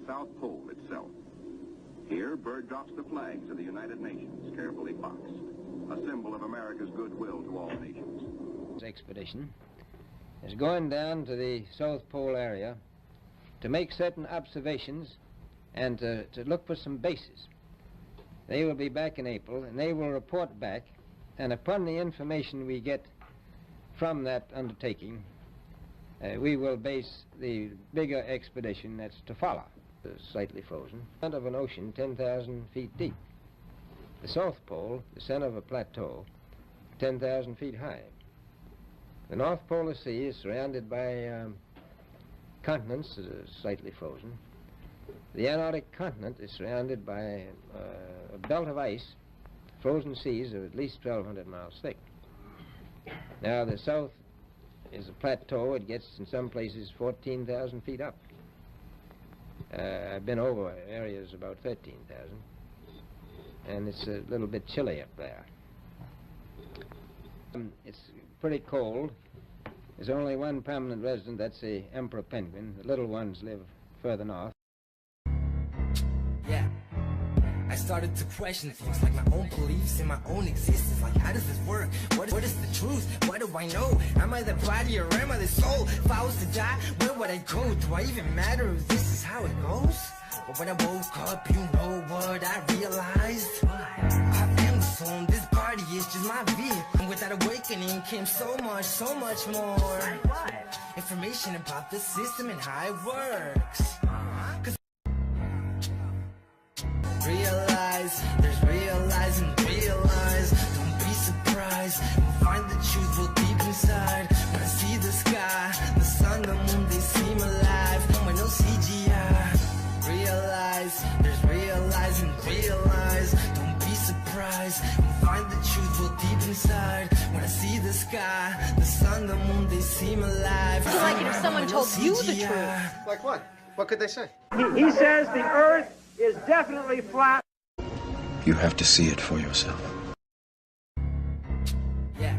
South Pole itself. Here, Byrd drops the flags of the United Nations, carefully boxed, a symbol of America's goodwill to all nations. This expedition is going down to the South Pole area to make certain observations and to look for some bases. They will be back in April, and they will report back, and upon the information we get from that undertaking, we will base the bigger expedition that's to follow. Slightly frozen, front of an ocean 10,000 feet deep. The South Pole, the center of a plateau, 10,000 feet high. The North Polar Sea is surrounded by continents that are slightly frozen. The Antarctic continent is surrounded by a belt of ice, frozen seas of at least 1,200 miles thick. Now, the south is a plateau. It gets, in some places, 14,000 feet up. I've been over areas about 13,000, and it's a little bit chilly up there. It's pretty cold. There's only one permanent resident, that's the emperor penguin. The little ones live further north. Yeah. I started to question things like my own beliefs and my own existence. Like, how does this work? What is the truth? What do I know? Am I the body or am I the soul? If I was to die, where would I go? Do I even matter if this is how it goes? But when I woke up, you know what I realized? I am the soul, this body is just my vehicle. And with that awakening came so much more. Information about the system and how it works. Realize, there's realize and realize. Don't be surprised, we'll find the truth real deep inside. When I see the sky, the sun, the moon, they seem alive. No, no CGI. Realize, there's realize and realize. Don't be surprised, we'll find the truth real deep inside. When I see the sky, the sun, the moon, they seem alive. It's like if someone told you the truth. Like what? What could they say? He says the Earth is definitely flat. You have to see it for yourself. Yeah.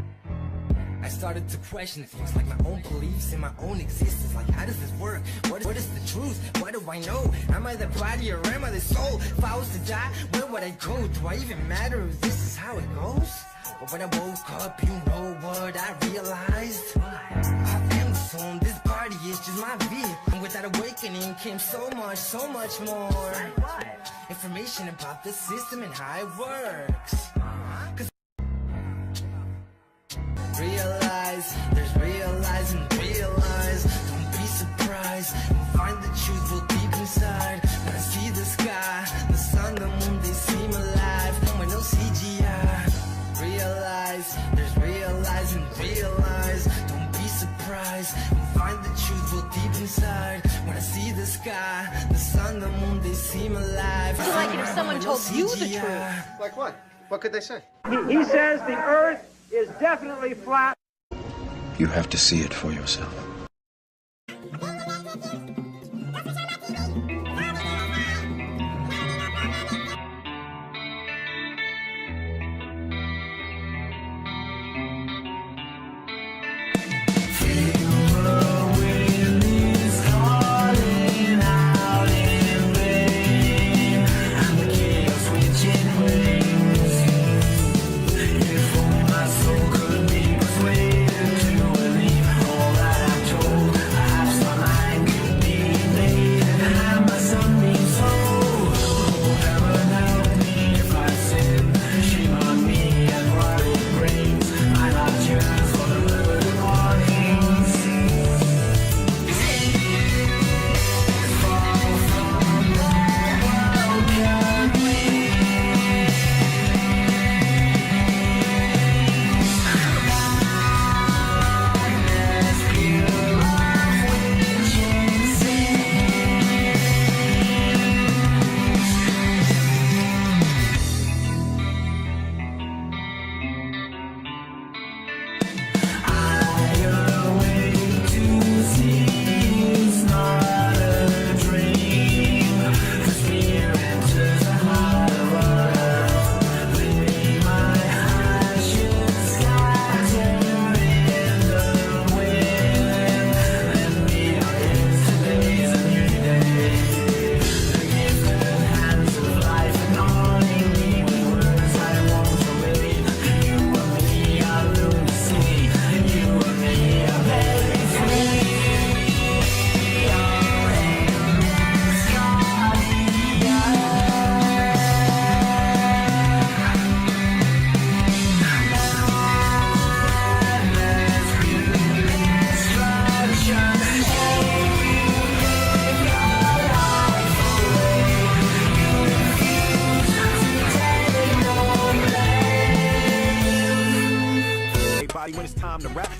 I started to question things like my own beliefs and my own existence. Like, how does this work? What is the truth? What do I know? Am I the body or am I the soul? If I was to die, where would I go? Do I even matter if this is how it goes? But when I woke up, you know what I realized? I am the soul, this body is just my vehicle. And with that awakening came so much more. Information about the system and how it works. Realize, there's realize and realize. Don't be surprised, we'll find the truth real deep inside. When I see the sky, the sun, the moon, they seem alive. No, no CGI. Realize, there's realize and realize. Don't be surprised, we'll find the truth real deep inside. When I see the sky, the sun, the moon, they seem alive. It's like if someone told you the truth. Like what? What could they say? He says the Earth is definitely flat. You have to see it for yourself. Soul could be persuaded to believe all that I'm told. I have some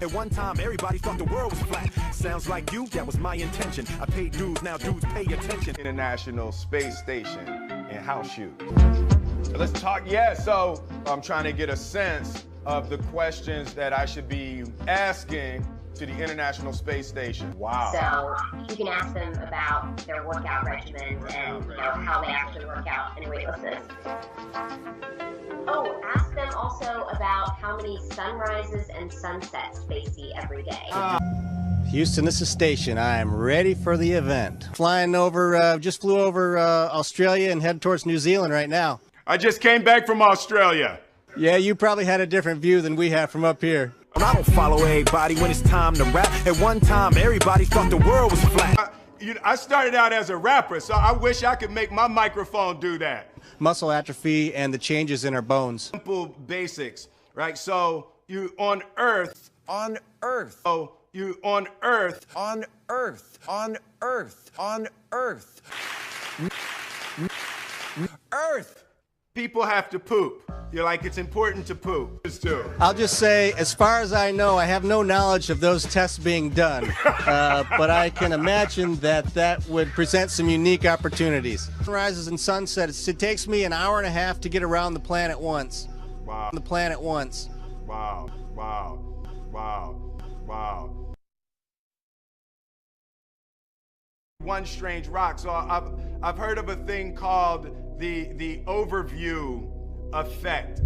At one time, everybody thought the world was flat. Sounds like you, that was my intention. I paid dues, now dudes pay attention. International Space Station in house shoes. Let's talk, so I'm trying to get a sense of the questions that I should be asking to the International Space Station. Wow. So you can ask them about their workout regimen and how they actually work out in weightlessness. Oh, ask them also about how many sunrises and sunsets they see every day. Houston, this is Station. I am ready for the event. Flying over, just flew over Australia and head towards New Zealand right now. I just came back from Australia. Yeah, you probably had a different view than we have from up here. I don't follow everybody when it's time to rap. At one time, everybody thought the world was flat. I started out as a rapper, so I wish I could make my microphone do that. Muscle atrophy and the changes in our bones. Simple basics, right? So you on Earth. On Earth. So you on Earth. On Earth. On Earth. On Earth. Earth. People have to poop. You're like, it's important to poop. I'll just say, as far as I know, I have no knowledge of those tests being done. But I can imagine that would present some unique opportunities. Sunrises and sunsets, it takes me an hour and a half to get around the planet once. Wow. The planet once. Wow. Wow. Wow. Wow. One strange rock. So I've heard of a thing called the overview effect,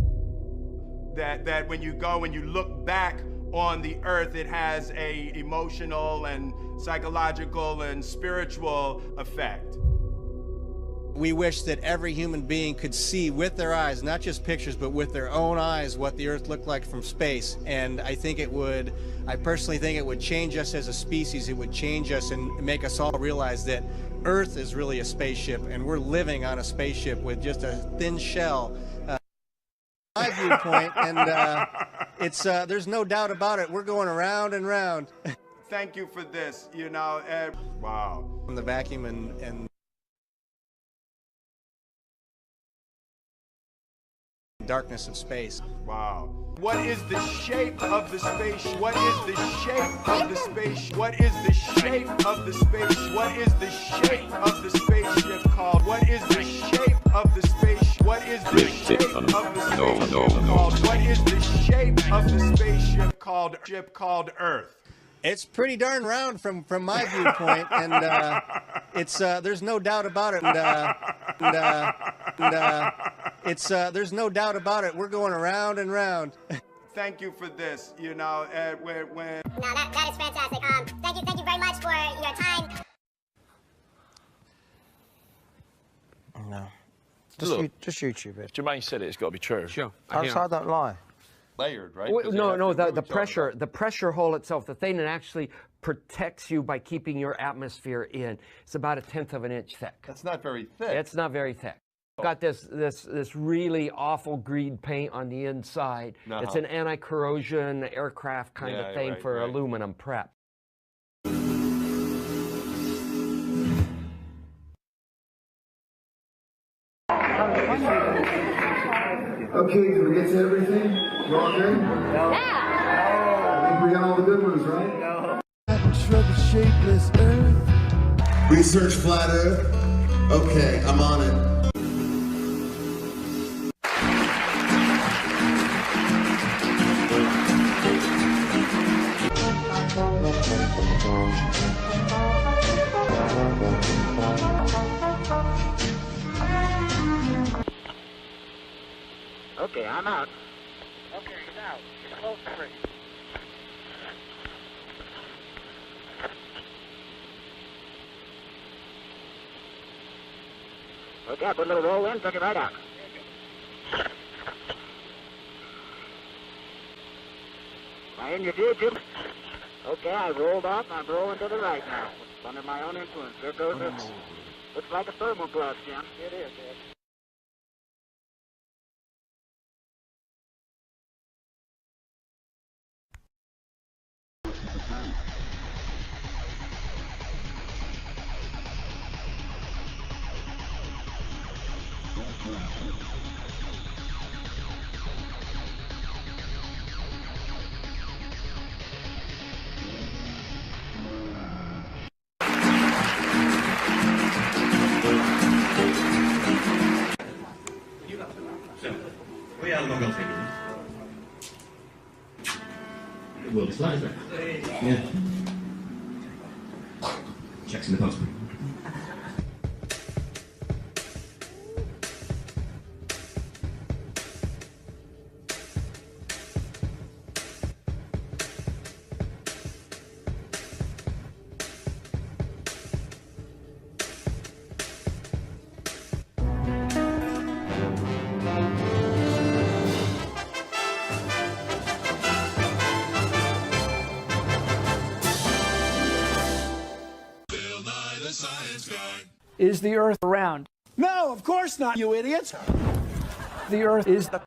that when you go and you look back on the earth, it has a emotional and psychological and spiritual effect. We wish that every human being could see with their eyes, not just pictures, but with their own eyes, what the earth looked like from space. And I personally think it would change us as a species. It would change us and make us all realize that Earth is really a spaceship, and we're living on a spaceship with just a thin shell. My viewpoint, and there's no doubt about it. We're going around and round. Thank you for this. Wow. From the vacuum and darkness of space. Wow. What is the shape of the space? What is the shape of the space? What is the shape of the space? What is the shape of the spaceship called? What is the shape of the space? What is the shape of the spaceship called? What is the shape of the spaceship called Earth? It's pretty darn round from my viewpoint, and there's no doubt about it. There's no doubt about it. We're going around and round. Thank you for this. No, that is fantastic. Thank you very much for your time. No. Just YouTube it. Jermaine said it's got to be true. Sure. I don't lie. Layered, right? No, the pressure hole itself, the thing that actually protects you by keeping your atmosphere in, it's about 1/10 of an inch thick. That's not very thick. It's not very thick. Got this really awful green paint on the inside. It's an anti-corrosion aircraft kind of thing for aluminum prep. Okay, did we get to everything? You all good? No. Yeah. I think we got all the good ones, right? No. Shapeless Earth. Research flat Earth. Okay, I'm on it. Okay, I'm out. Okay, he's out. He's close to free. Okay, I put a little roll in, took it right out. Am I in your view, Jim? Okay, I rolled off, I'm rolling to the right now. Under my own influence. There goes it. Looks like a thermal glass, Jim. It is, yes. The world is flat, isn't it? Yeah. Checks in the post. Is the Earth round? No, of course not, you idiots. The Earth is the...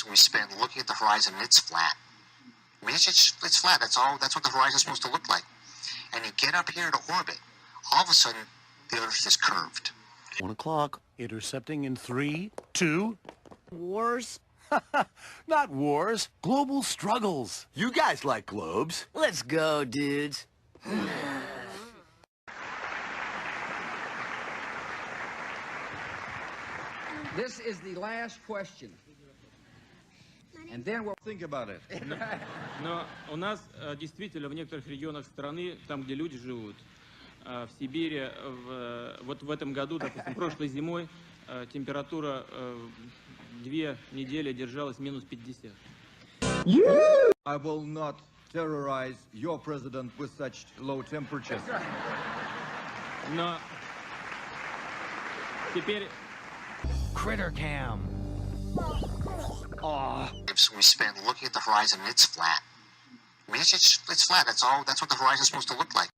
We spend looking at the horizon and it's flat. I mean, it's flat. That's what the horizon's supposed to look like. And you get up here to orbit, all of a sudden, the Earth is curved. 1 o'clock. Intercepting in 3, 2. Wars? Not wars. Global struggles. You guys like globes. Let's go, dudes. This is the last question. And then we'll think about it. Но у нас действительно в некоторых регионах страны, там, где люди живут, в Сибири, вот в этом году, допустим, прошлой зимой, температура 2 недели держалась минус 50. I will not terrorize your president with such low temperatures. Но теперь... Critter Cam. We spend looking at the horizon and it's flat. I mean, it's flat. That's what the horizon's supposed to look like.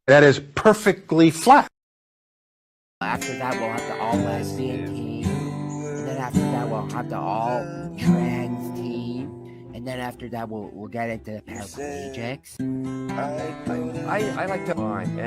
That is perfectly flat. After that, we'll have the all-lesbian team. And then after that, we'll have the all-trans team. And then after that, we'll get into the paraplegics. I like to and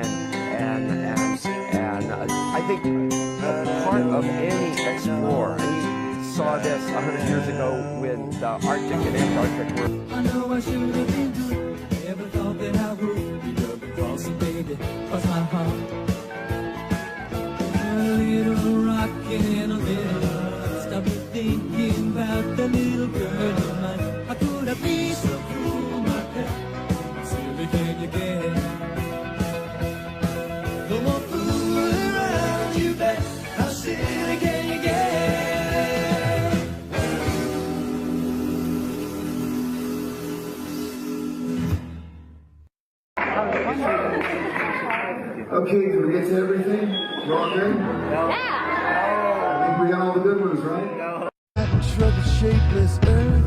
I think a part of any explorer. We saw this 100 years ago with the Arctic and Antarctic. I know I should have been good. Never thought that I would be loving crossing, baby. Cross my heart. A little rockin' and a little stop me thinking about the little girl of mine. How could I be so cruel, my pet? Silly can you get? No more fooling around, you bet. How silly can you get? Okay, did we get to everything? You all good? No. Yeah. I think we got all the good ones, right? No. Trouble shapeless earth.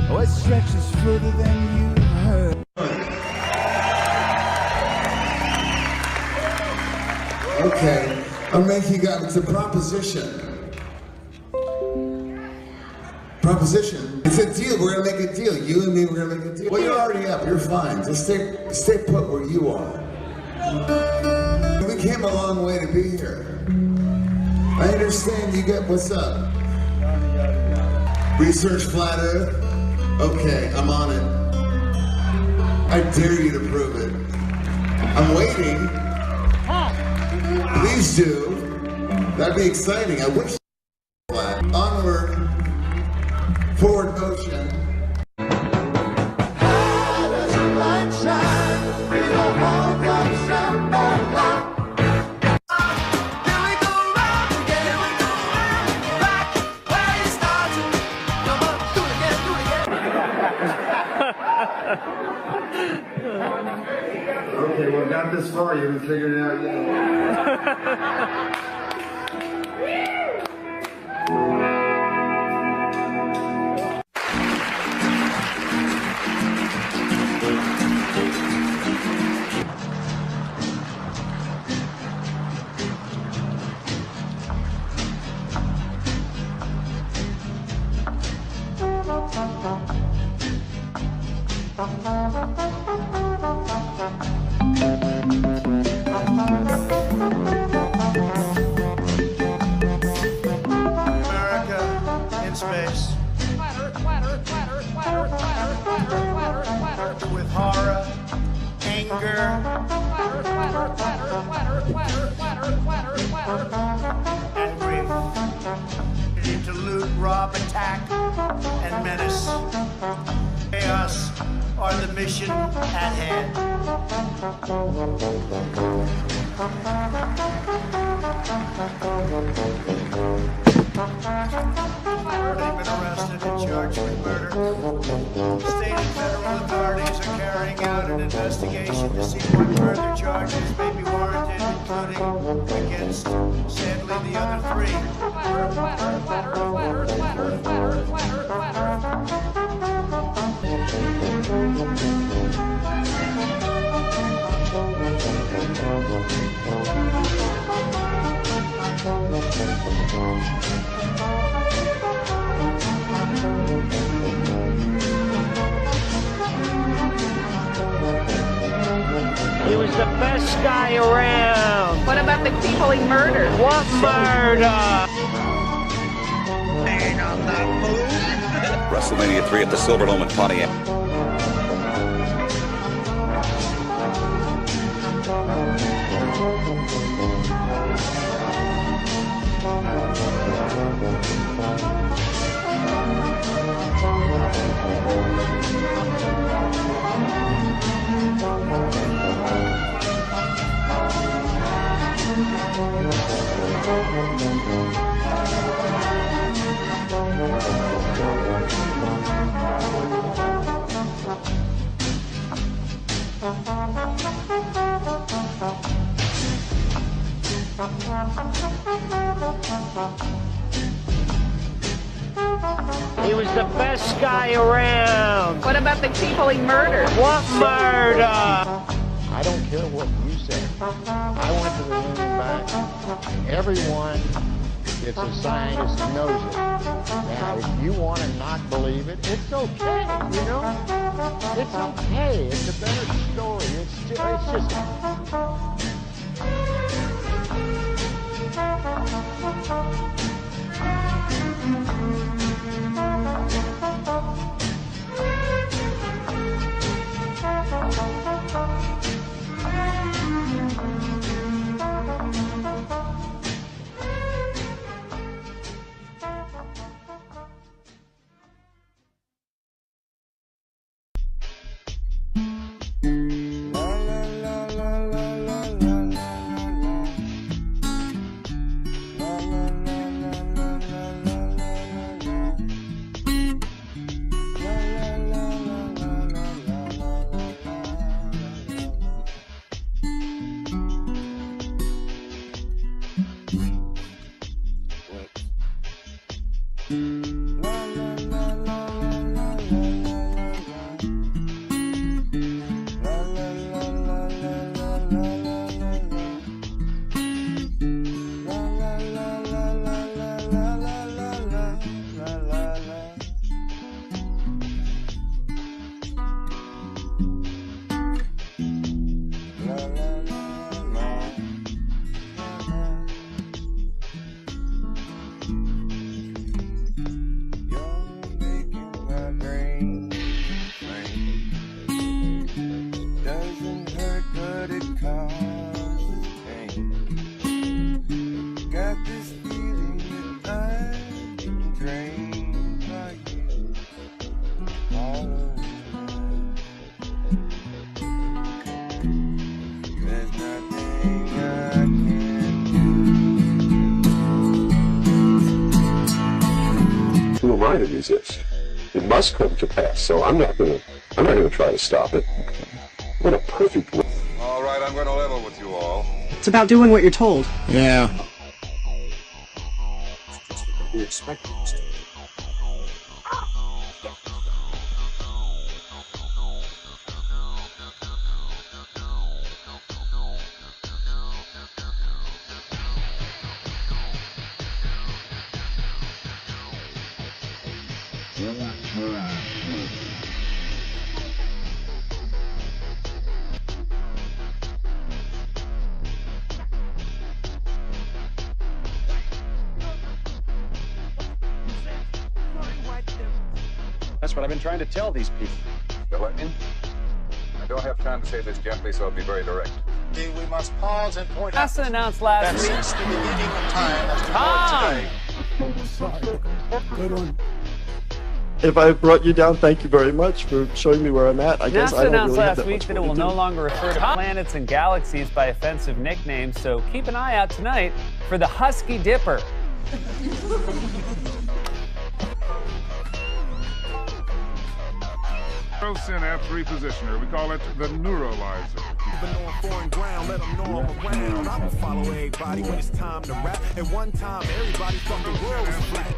Oh, it stretches further than you heard. Okay, I'll make you guys, it's a proposition. Proposition. It's a deal. We're gonna make a deal. You and me, we're gonna make a deal. Well, you're already up. You're fine. Just stay put where you are. We came a long way to be here. I understand you get what's up. Research flat Earth. Okay, I'm on it. I dare you to prove it. I'm waiting. Please do. That'd be exciting. I wish flat. Onward. Forward motion. Okay, well, got this far, you haven't figured it out yet. America in space. With horror, anger, and grief. To loot, rob, attack, and menace. Chaos are the mission at hand. They've been arrested and charged with murder. State and federal authorities are carrying out an investigation to see what further charges may be warranted, including against, sadly, the other three. He was the best guy around. What about the people he murdered? What murder? Ain't on that move. WrestleMania 3 at the Silverdome in Pontiac. He was the best guy around. What about the people he murdered? What murder? I don't care what you say. I went to the moon and back. Everyone that's a scientist knows it. Now, if you want to not believe it, it's okay, you know? It's okay. It's a better story. It's just... trying to resist. It must come to pass, so I'm not gonna try to stop it. What a perfect way. All right, I'm gonna level with you all. It's about doing what you're told. Yeah. We expect it. That's what I've been trying to tell these people. I don't have time to say this gently, so I'll be very direct. We must pause and point out. NASA announced last week. Since the beginning of time, as we know it today. Good one. If I brought you down, thank you very much for showing me where I'm at. I guess NASA I don't announced really have last that week much that it more will to no do. longer refer to planets and galaxies by offensive nicknames, so keep an eye out tonight for the Husky Dipper. Synapse repositioner. We call it the neuralizer. Even on foreign ground, let them know I'm around. I will follow everybody when it's time to rap. At one time, everybody thought the world was flat.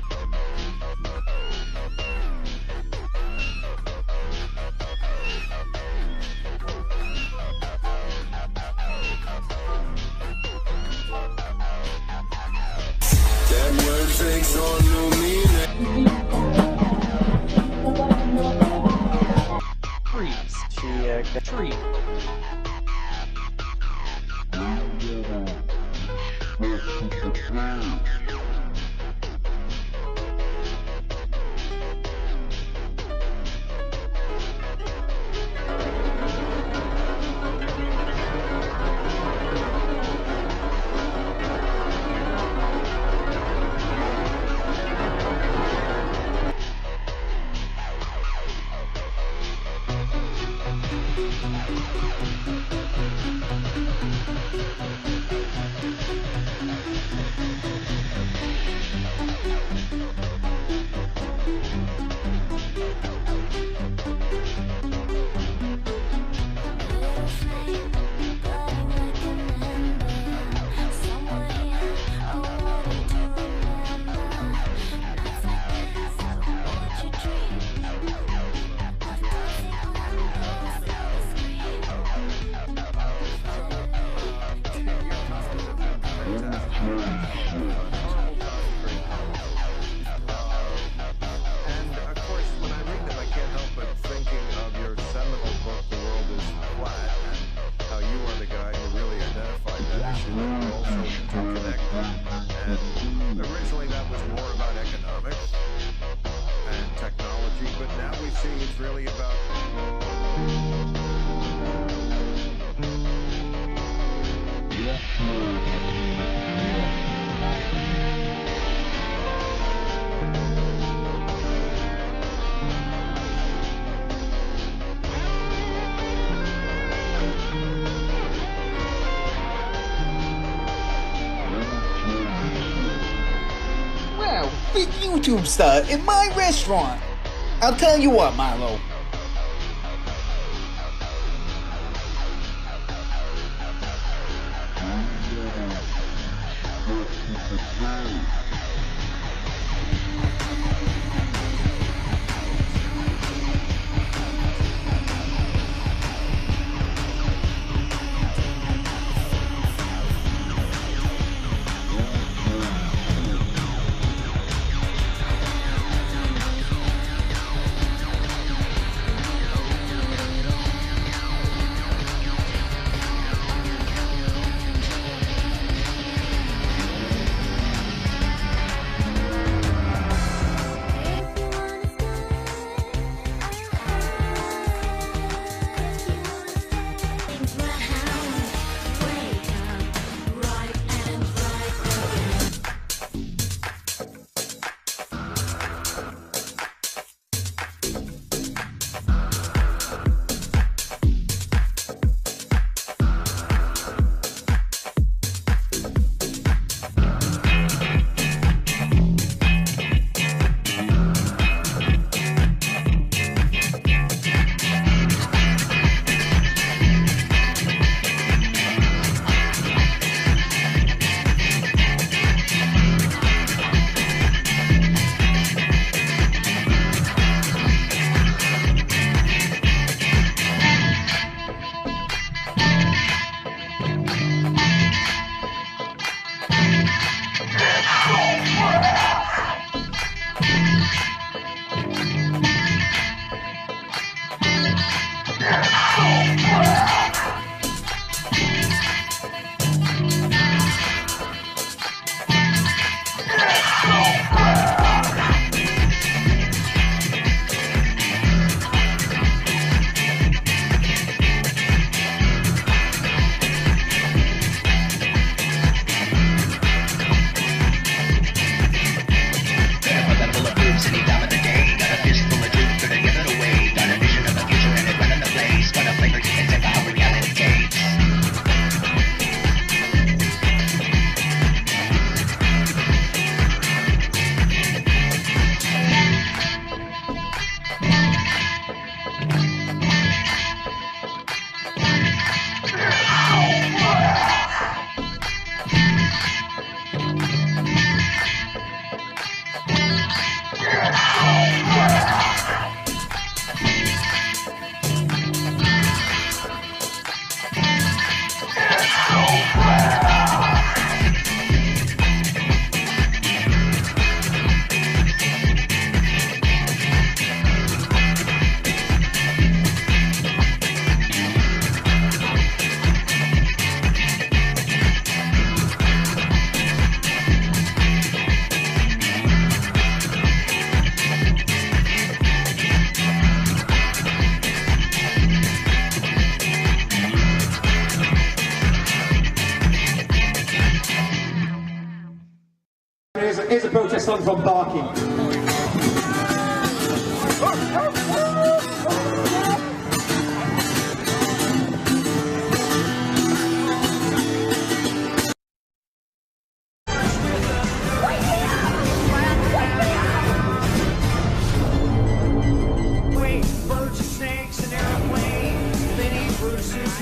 That word takes on new meaning. Tree. Originally that was more about economics and technology, but now we see it's really about Wow, big YouTube star in my restaurant. I'll tell you what, Milo. son from barking.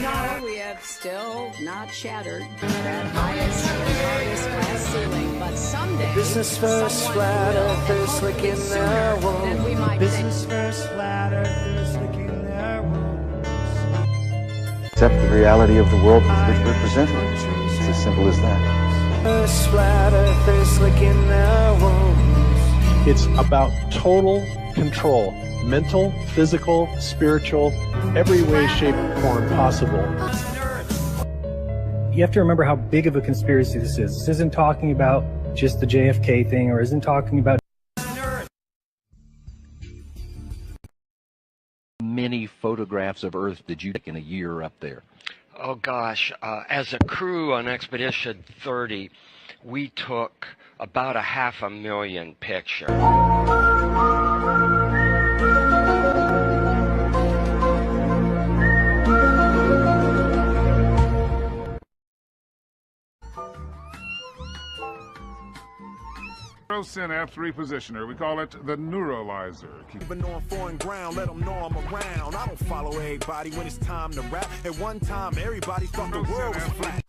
No, we have still not shattered that highest glass ceiling, but someday Business first, flat earthers licking their wounds. Business first, flat earthers licking their wounds. Accept the reality of the world with which we're presented. It's as simple as that. First, flat earthers licking their wounds. It's about total control. Mental, physical, spiritual, every way, shape, or form possible. You have to remember how big of a conspiracy this is. This isn't talking about just the JFK thing, or isn't talking about many photographs of Earth did you take in a year up there? Oh gosh, as a crew on Expedition 30, we took about 500,000 pictures. Synapse repositioner. We call it the neuralizer. Even on foreign ground, let them know I'm around. I don't follow everybody when it's time to rap. At one time, everybody thought the world was flat.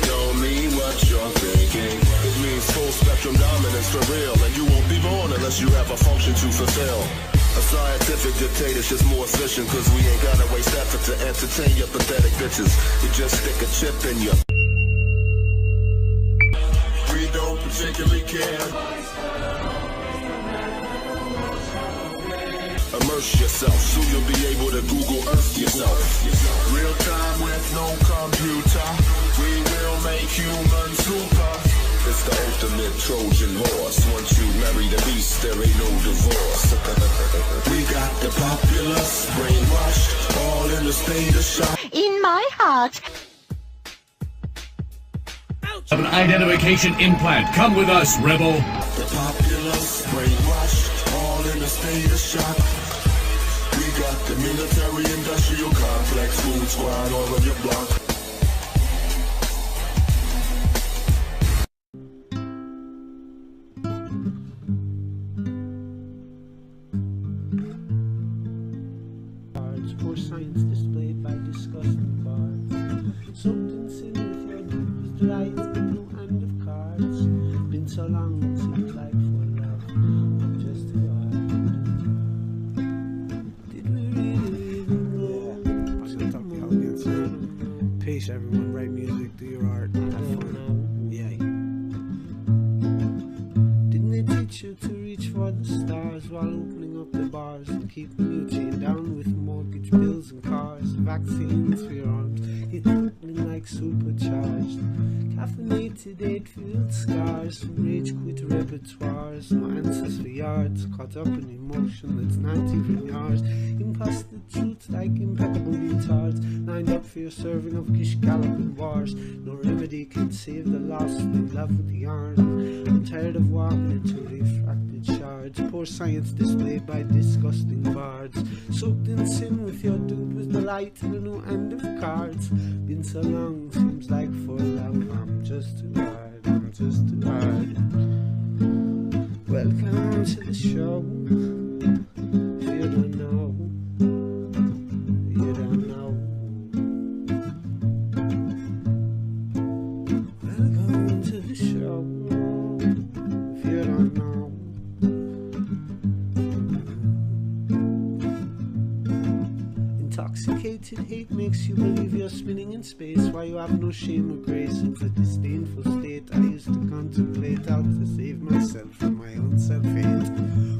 Don't mean what you're thinking. It means full spectrum dominance for real. And you won't be born unless you have a function to fulfill. A scientific dictatorship's more efficient, cause we ain't gotta waste effort to entertain your pathetic bitches. You just stick a chip in you. We don't particularly care. Immerse yourself, soon you'll be able to Google Earth yourself. Real time with no computer. We will make humans super. It's the ultimate Trojan horse. Once you marry the beast, there ain't no divorce. We got the populace brainwashed, all in a state of shock. In my heart. An identification implant. Come with us, rebel. The populace brainwashed, all in a state of shock. We got the military industrial complex, food squad all on your block. For science displayed by disgusting bards. Soaked in sin with your dues, delight, no end of cards. Been so long, it seems like for love, I'm just too hard. Did we really know? I was gonna talk to y'all again soon. Peace, everyone. Write music, do your art, have fun. Yeah. Didn't they teach you to reach for the stars while opening up the bars and keep the new chain down with mortgage bills and cars, vaccines for your arms, hitting like supercharged, caffeinated 8-field scars, rage quit repertoires, no answers for yards, caught up in emotion that's not even yours, imposter truth like impeccable retards, lined up for your serving of gish galloping wars, no remedy can save the lost in love with the arms. I'm tired of walking into refracted shards, poor science displayed by disgusting bards, soaked in sin with your dude was the light and a new end of cards. Been so long, seems like for love, I'm just too hard, I'm just too hard. Welcome to the show. If you don't know, you don't know. Welcome to the show. If you don't know. Intoxicated hate makes you believe you're spinning in space. Why you have no shame or grace? It's a disdainful state I used to contemplate how to save myself from my own self-hate.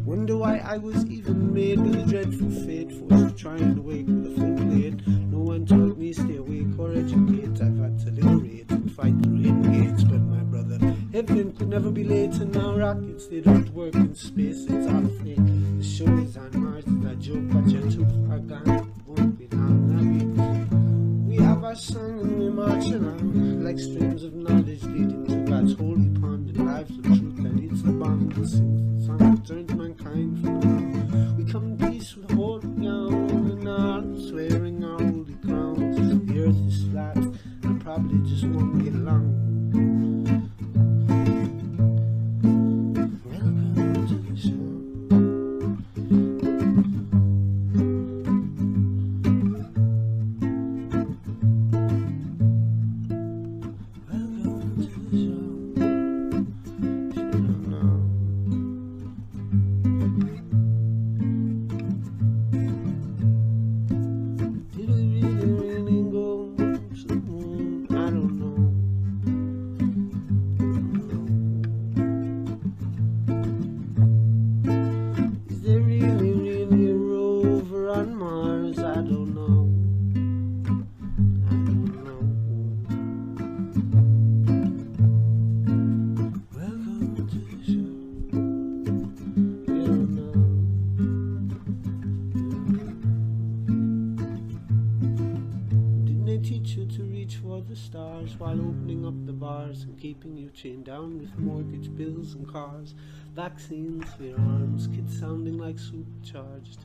Wonder why I was even made with a dreadful fate, forced to try and wake with a full plate. No one taught me stay awake or educate. I've had to liberate and fight the rain gates. But my brother, heaven could never be late, and now rockets, they don't work in space. It's all fake. The show is on Mars, it's a joke, but you're too far gone. Won't be long, I'll be our song and we march around like streams of knowledge leading to God's holy pond and lives of truth that leads the bond. We'll sing the song that turns mankind from now. We come in peace with holy ground and our swearing our holy crowns. The earth is flat and probably just won't get along. Welcome to the show. While opening up the bars and keeping you chained down with mortgage bills and cars, vaccines for your arms, kids sounding like supercharged,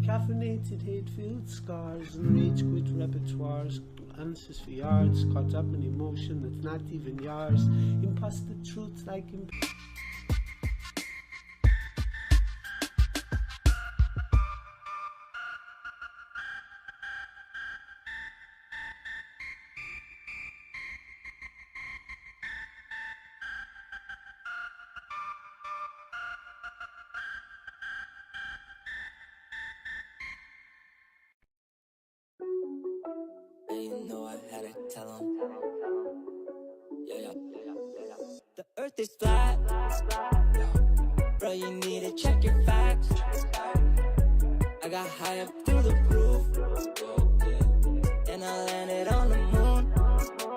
caffeinated hate-filled scars and rage-quit repertoires, answers for yards, caught up in emotion that's not even yours, imposter truths like The earth is flat, bro, you need to check your facts. I got high up through the roof, and I landed on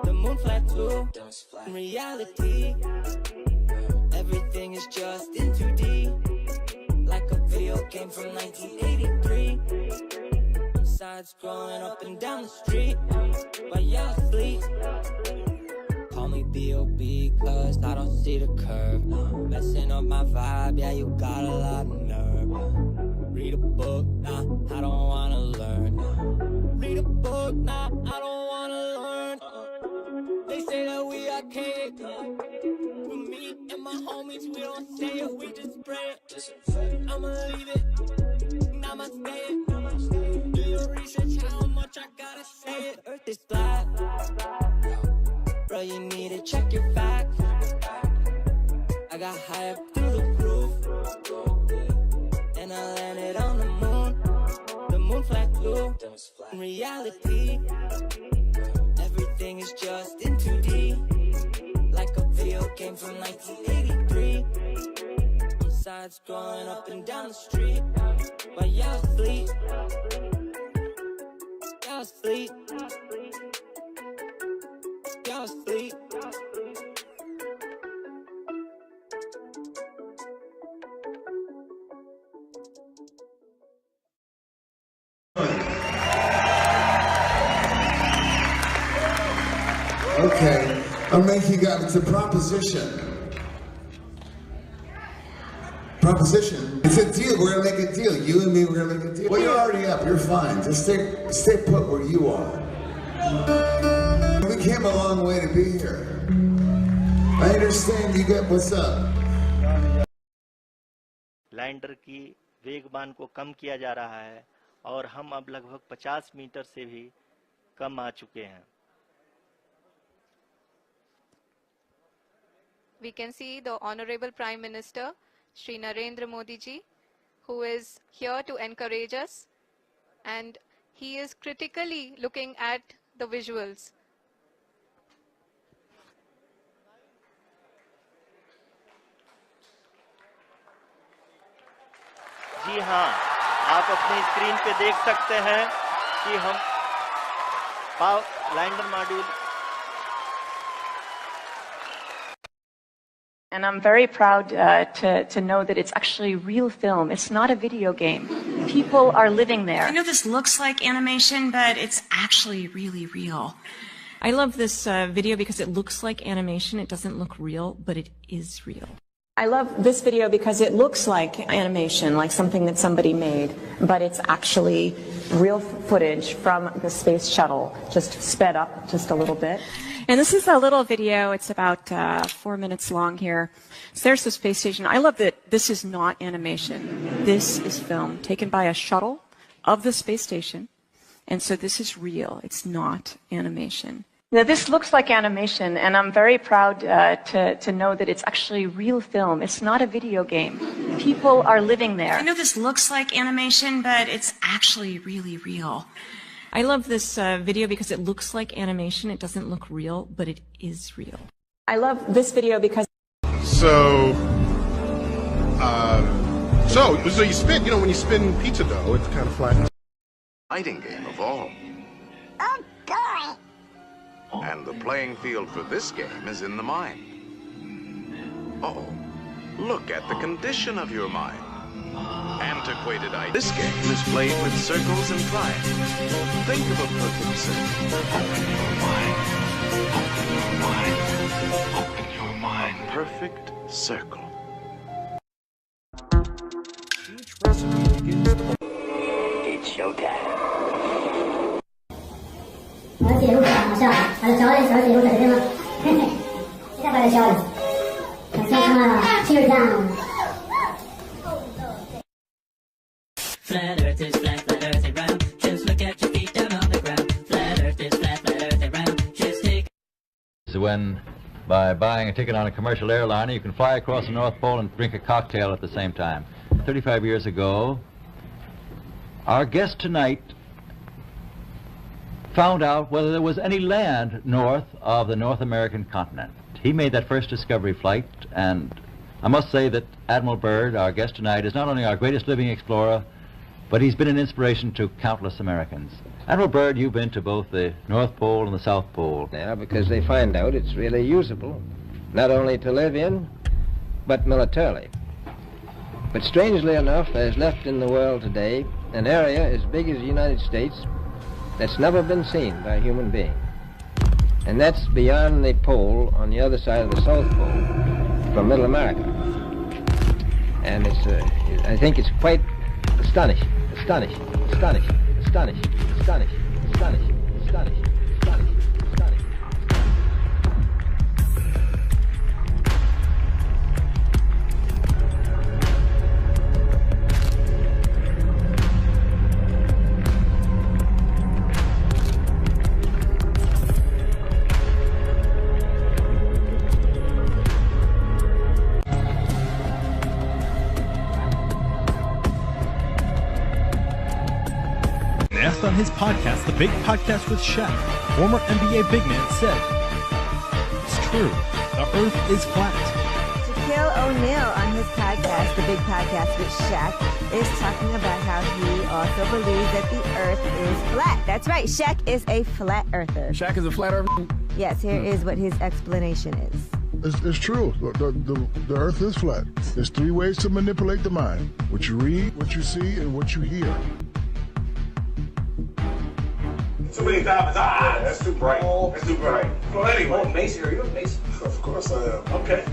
the moon flat too. In reality, everything is just in 2D, like a video game from 1983. Sides scrolling up and down the street while y'all sleep. Call me B.O.B. cause I don't see the curve. Messing up my vibe, yeah, you got a lot of nerve. Read a book, nah, I don't wanna learn. Read a book, nah, I don't wanna learn. They say that we are archaic, but me and my homies, we don't say it, we just spray it. I'ma leave it, I'ma stay it. Do your research, how much I gotta say it. Earth is flat, bro, you need to check your facts. I got high up through the roof, and I landed on the moon flat too. In reality, everything is just in 2D, like a video game from 1983. Sides scrolling up and down the street while y'all sleep. Y'all sleep. Y'all sleep. Okay, I'll make you guys, it's a proposition. Proposition. It's a deal, we're gonna make a deal. You and me, we're gonna make a deal. Well, you're already up, you're fine. Just stay put where you are. We came a long way to be here. I understand you get what's up. Lander की वेगमान को कम किया जा रहा है और हम अब लगभग 50 मीटर से भी कम आ चुके हैं. We can see the Honorable Prime Minister, Shri Narendra Modi ji, who is here to encourage us, and he is critically looking at the visuals. जी हाँ, आप अपनी स्क्रीन पे देख सकते हैं कि हम lander module. And I'm very proud to know that it's actually real film. It's not a video game. People are living there. I know this looks like animation, but it's actually really real. I love this video because it looks like animation. It doesn't look real, but it is real. I love this video because it looks like animation, like something that somebody made, but it's actually real footage from the space shuttle, just sped up just a little bit. And this is a little video. It's about 4 minutes long here. So there's the space station. I love that this is not animation. This is film taken by a shuttle of the space station. And so this is real. It's not animation. Now, this looks like animation, and I'm very proud to know that it's actually real film. It's not a video game. People are living there. I know this looks like animation, but it's actually really real. I love this video because it looks like animation. It doesn't look real, but it is real. I love this video because... So you spin, when you spin pizza dough, it's kind of flat. Fighting game of all. Oh, boy. And the playing field for this game is in the mind. Uh-oh. Look at the condition of your mind. Antiquated idea. This game is played with circles and triangles. Think of a perfect circle. Open your mind. Open your mind. Open your mind. A perfect circle. It's showtime. 我要记录好笑，把这小记录在这边吗？嘿嘿，现在把这小子，我先看了 Tear Down。 Flat Earth is flat, flat Earth is round. Just look at your feet down on the ground. Flat Earth is flat, flat Earth is round. Just take. So when, by buying a ticket on a commercial airliner, you can fly across the North Pole and drink a cocktail at the same time. 35 years ago, our guest tonight found out whether there was any land north of the North American continent. He made that first discovery flight, and I must say that Admiral Byrd, our guest tonight, is not only our greatest living explorer, but he's been an inspiration to countless Americans. Admiral Byrd, you've been to both the North Pole and the South Pole. Yeah, because they find out it's really usable, not only to live in, but militarily. But strangely enough, there's left in the world today an area as big as the United States that's never been seen by a human being. And that's beyond the pole on the other side of the South Pole from Middle America. And it's, I think it's quite astonishing, astonishing, astonishing, astonishing, astonishing, astonishing, astonishing, astonishing. Asked on his podcast, The Big Podcast with Shaq, former NBA big man said, "It's true, the Earth is flat." Shaquille O'Neal on his podcast, The Big Podcast with Shaq, is talking about how he also believes that the Earth is flat. That's right, Shaq is a flat earther. Shaq is a flat earther? Yes, here is what his explanation is. It's true. The Earth is flat. There's three ways to manipulate the mind: what you read, what you see, and what you hear. Too many diamonds. That's too bright. That's too bright. Well, anyway. Oh, Mason, are you a Mason? Of course I am. Okay.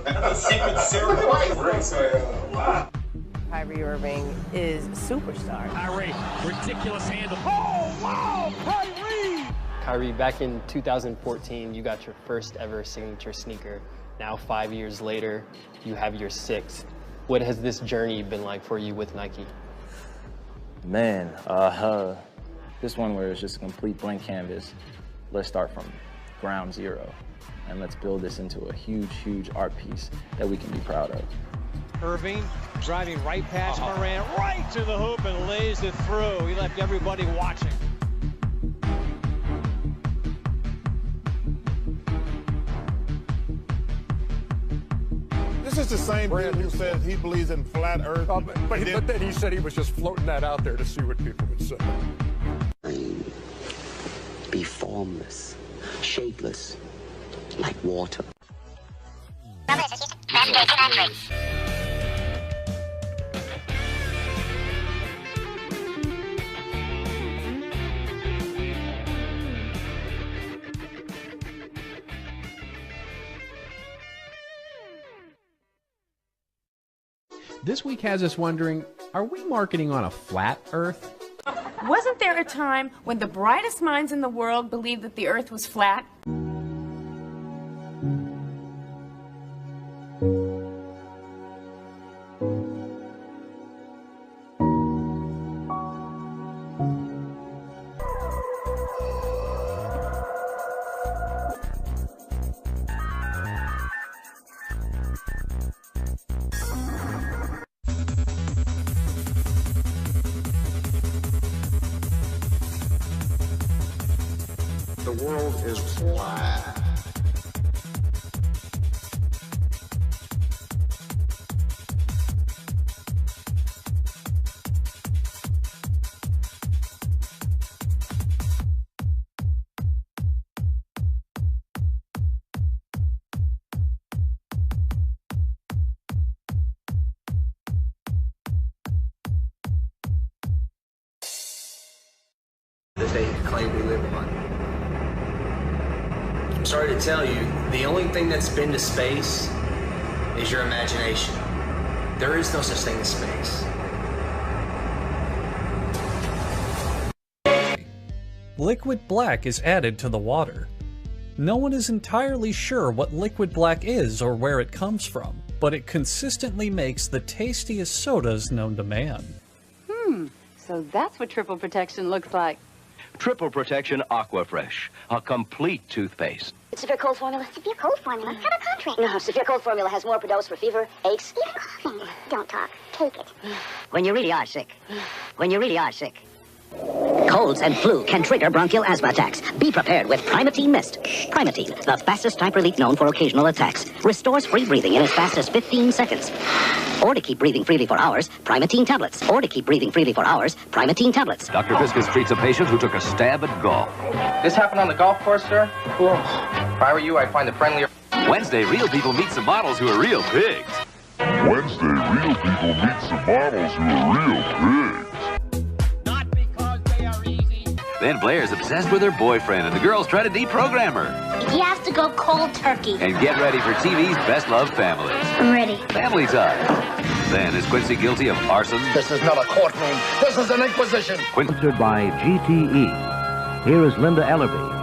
That's a secret ceremony. Of course I am. Wow. Kyrie Irving is a superstar. Kyrie, ridiculous handle. Oh, wow, Kyrie! Kyrie, back in 2014, you got your first ever signature sneaker. Now, 5 years later, you have your sixth. What has this journey been like for you with Nike? Man, this one where it's just a complete blank canvas. Let's start from ground zero, and let's build this into a huge, huge art piece that we can be proud of. Irving driving right past Moran, right to the hoop and lays it through. He left everybody watching. This is the same dude who says he believes in flat Earth. But then he said he was just floating that out there to see what people would say. Be formless, shapeless, like water. This week has us wondering, are we marketing on a flat Earth? Wasn't there a time when the brightest minds in the world believed that the Earth was flat? The world is flat. That they claim we live on. I'm sorry to tell you, the only thing that's been to space is your imagination. There is no such thing as space. Liquid black is added to the water. No one is entirely sure what liquid black is or where it comes from, but it consistently makes the tastiest sodas known to man. So that's what triple protection looks like. Triple Protection Aquafresh, a complete toothpaste. Severe Cold Formula. Severe Cold Formula? Have a contract. No, Severe Cold Formula has more Produce for fever, aches, even coughing. Don't talk. Take it. When you really are sick. When you really are sick. Colds and flu can trigger bronchial asthma attacks. Be prepared with Primatene Mist. Primatene, the fastest type relief known for occasional attacks, restores free breathing in as fast as 15 seconds. Or to keep breathing freely for hours, Primatene tablets. Or to keep breathing freely for hours, Primatene tablets. Dr. Viscus treats a patient who took a stab at golf. This happened on the golf course, sir? Cool. If I were you, I'd find a friendlier... Wednesday, real people meet some models who are real pigs. Wednesday, real people meet some models who are real pigs. Then Blair's obsessed with her boyfriend, and the girls try to deprogram her. You have to go cold turkey. And get ready for TV's best loved families. I'm ready. Family Time. Then, is Quincy guilty of arson? This is not a courtroom. This is an inquisition. Sponsored by GTE. Here is Linda Ellerby.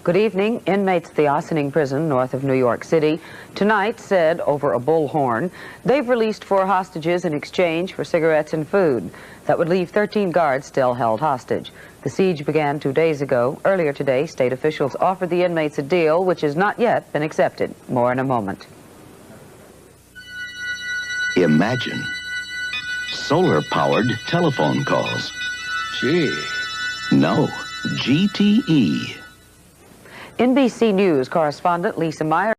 Good evening. Inmates at the Ossining Prison north of New York City tonight said over a bullhorn they've released 4 hostages in exchange for cigarettes and food. That would leave 13 guards still held hostage. The siege began 2 days ago. Earlier today, state officials offered the inmates a deal which has not yet been accepted. More in a moment. Imagine solar-powered telephone calls. Gee. No, GTE. NBC News correspondent Lisa Meyer